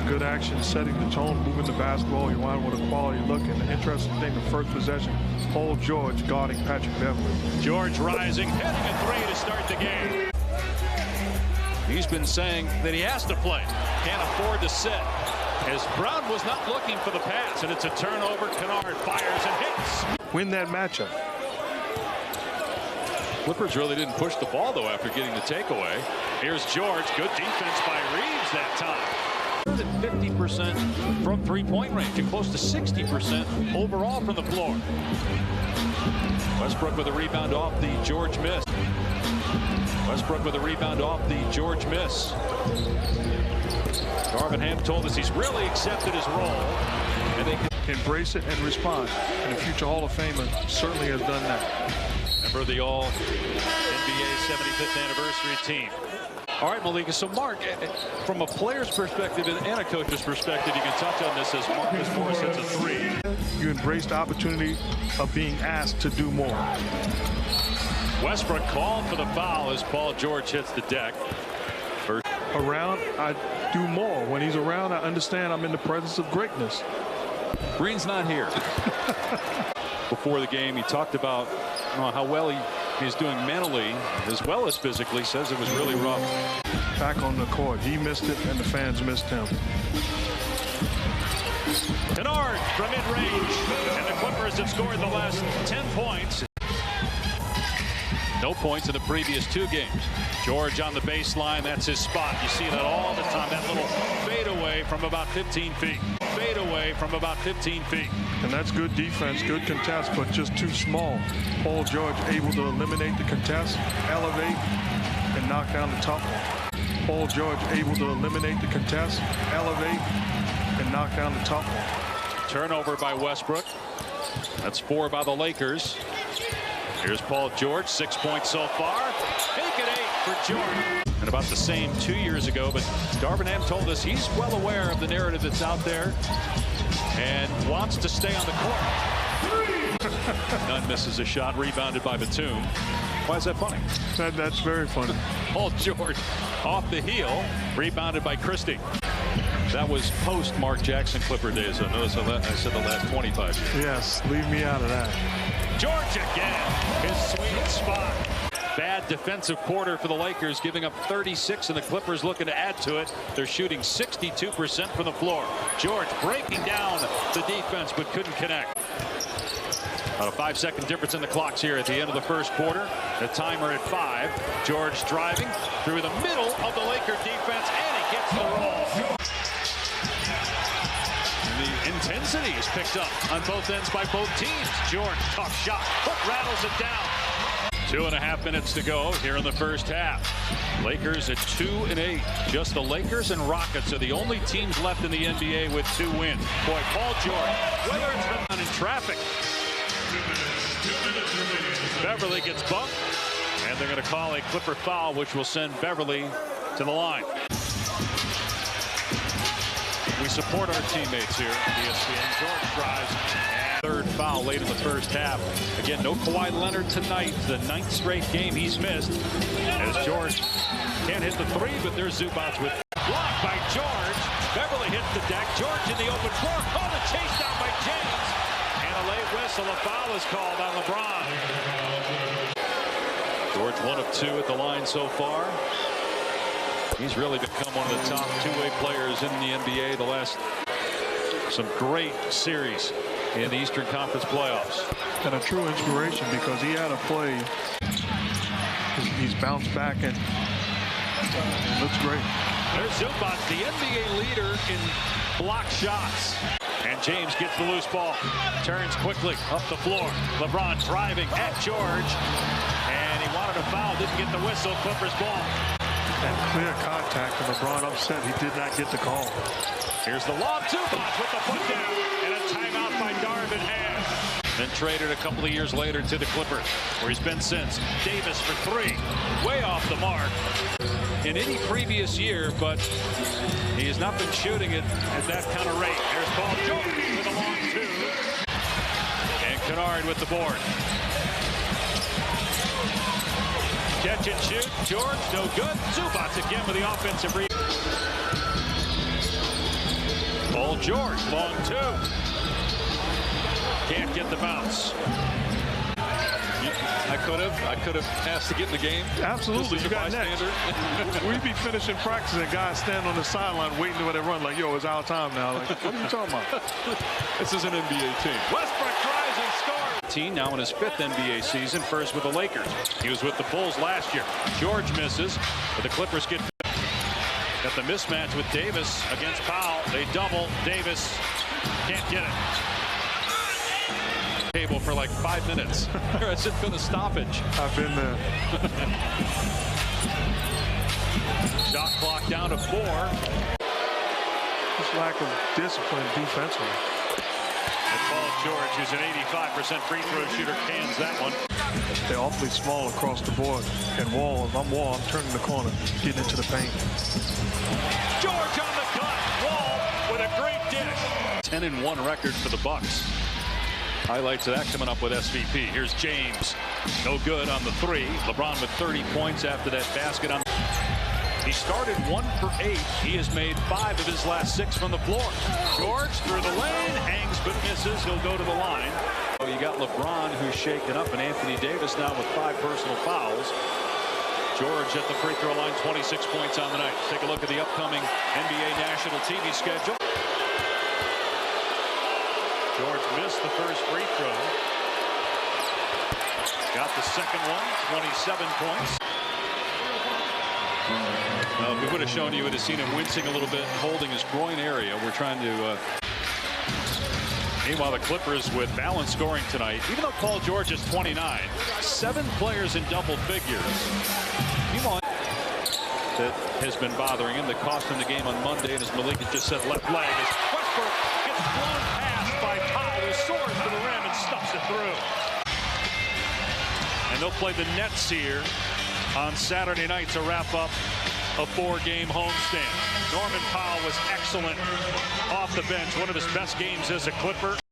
good action, setting the tone, moving the basketball. You want with a quality look. And the interesting thing, the first possession, Paul George guarding Patrick Beverly. George rising, hitting a three to start the game. He's been saying that he has to play, can't afford to sit. As Brown was not looking for the pass, and it's a turnover. Kennard fires and hits. Win that matchup. Clippers really didn't push the ball, though, after getting the takeaway. Here's George. Good defense by Reeves that time. 50% from three-point range and close to 60% overall from the floor. Westbrook with a rebound off the George miss. Westbrook with a rebound off the George miss. Darvin Ham told us he's really accepted his role. And they can embrace it and respond. And the future Hall of Famer certainly has done that. Member of the All-NBA 75th anniversary team. All right, Malika. So, Mark, from a player's perspective and a coach's perspective, you can touch on this as Marcus Morris hits a three. You embrace the opportunity of being asked to do more. Westbrook called for the foul as Paul George hits the deck. Around, I do more. When he's around, I understand I'm in the presence of greatness. Green's not here. Before the game, he talked about how well he's doing mentally as well as physically. Says it was really rough. Back on the court, he missed it and the fans missed him. Kennard from mid-range, and the Clippers have scored the last 10 points. No points in the previous two games. George on the baseline, that's his spot. You see that all the time, that little fadeaway from about 15 feet. Fadeaway from about 15 feet. And that's good defense, good contest, but just too small. Paul George able to eliminate the contest, elevate, and knock down the tough one. Paul George able to eliminate the contest, elevate, and knock down the tough one. Turnover by Westbrook. That's 4 by the Lakers. Here's Paul George, 6 points so far. Make it 8 for George. And about the same 2 years ago, but Darvin Ham told us he's well aware of the narrative that's out there and wants to stay on the court. Nunn misses a shot, rebounded by Batum. Why is that funny? That's very funny. Paul George off the heel, rebounded by Christie. That was post Mark Jackson Clipper days. I noticed I said the last 25 years. Yes, leave me out of that. George again, his sweet spot. Bad defensive quarter for the Lakers, giving up 36, and the Clippers looking to add to it. They're shooting 62% from the floor. George breaking down the defense, but couldn't connect. About a 5-second difference in the clocks here at the end of the first quarter. The timer at 5. George driving through the middle of the Laker defense, and he gets the roll. The intensity is picked up on both ends by both teams. George, tough shot. Hook rattles it down. 2.5 minutes to go here in the first half. Lakers at 2-8. Just the Lakers and Rockets are the only teams left in the NBA with 2 wins. Boy, Paul George, whether it's been in traffic. Beverly gets bumped, and they're going to call a Clipper foul, which will send Beverly to the line. We support our teammates here at ESPN. George drives. Third foul late in the first half. Again, no Kawhi Leonard tonight. The 9th straight game he's missed. As George can't hit the 3, but there's Zubats with blocked by George. Beverly hits the deck. George in the open floor. Called and chased down by James. And a late whistle. A foul is called on LeBron. George 1 of 2 at the line so far. He's really become one of the top two-way players in the NBA the last some great series in the Eastern Conference playoffs. And a true inspiration because he had a play. He's bounced back and looks great. There's Zubats, the NBA leader in block shots. And James gets the loose ball. Turns quickly up the floor. LeBron driving at George. And he wanted a foul, didn't get the whistle. Clippers ball. And clear contact, and LeBron upset he did not get the call. Here's the lob, Zubats with the put down, and a timeout by Darvin Ham. Then traded a couple of years later to the Clippers, where he's been since. Davis for 3, way off the mark in any previous year, but he has not been shooting it at that kind of rate. There's Paul George with a long 2, and Kennard with the board. Catch and shoot. George, no good. Zubats again with the offensive rebound. George, long two. Can't get the bounce. I could have asked to get in the game. Absolutely, you got next. We'd be finishing practice and guys stand on the sideline waiting to let it run like, yo, it's our time now. Like, what are you talking about? This is an NBA team. Westbrook tries and scores. Now in his 5th NBA season, first with the Lakers. He was with the Bulls last year. George misses, but the Clippers get the mismatch with Davis against Powell. They double. Davis can't get it. Table for like 5 minutes. It's just been a stoppage. I've been there. Shot clock down to 4. Just lack of discipline defensively. And Paul George, who's an 85% free throw shooter, cans that one. They're awfully small across the board. And Wall, if I'm Wall, I'm turning the corner, getting into the paint. George on the cut. Wall with a great dish. 10-1 record for the Bucks. Highlights of that coming up with SVP. Here's James. No good on the 3. LeBron with 30 points after that basket. He started 1 for 8. He has made 5 of his last 6 from the floor. George through the lane. Hangs but misses. He'll go to the line. Oh, you got LeBron who's shaken up, and Anthony Davis now with 5 personal fouls. George at the free throw line, 26 points on the night. Take a look at the upcoming NBA national TV schedule. George missed the first free throw. Got the second one, 27 points. If we would have shown you, would have seen him wincing a little bit, holding his groin area. We're trying to. Meanwhile, the Clippers with balanced scoring tonight. Even though Paul George is 29, 7 players in double figures. Meanwhile, that has been bothering him. That cost him the game on Monday, and as Malik has just said, left leg. As Westbrook gets blown past by Powell, who soars to the rim and stuffs it through. And they'll play the Nets here on Saturday night to wrap up a 4-game homestand. Norman Powell was excellent off the bench. One of his best games as a Clipper.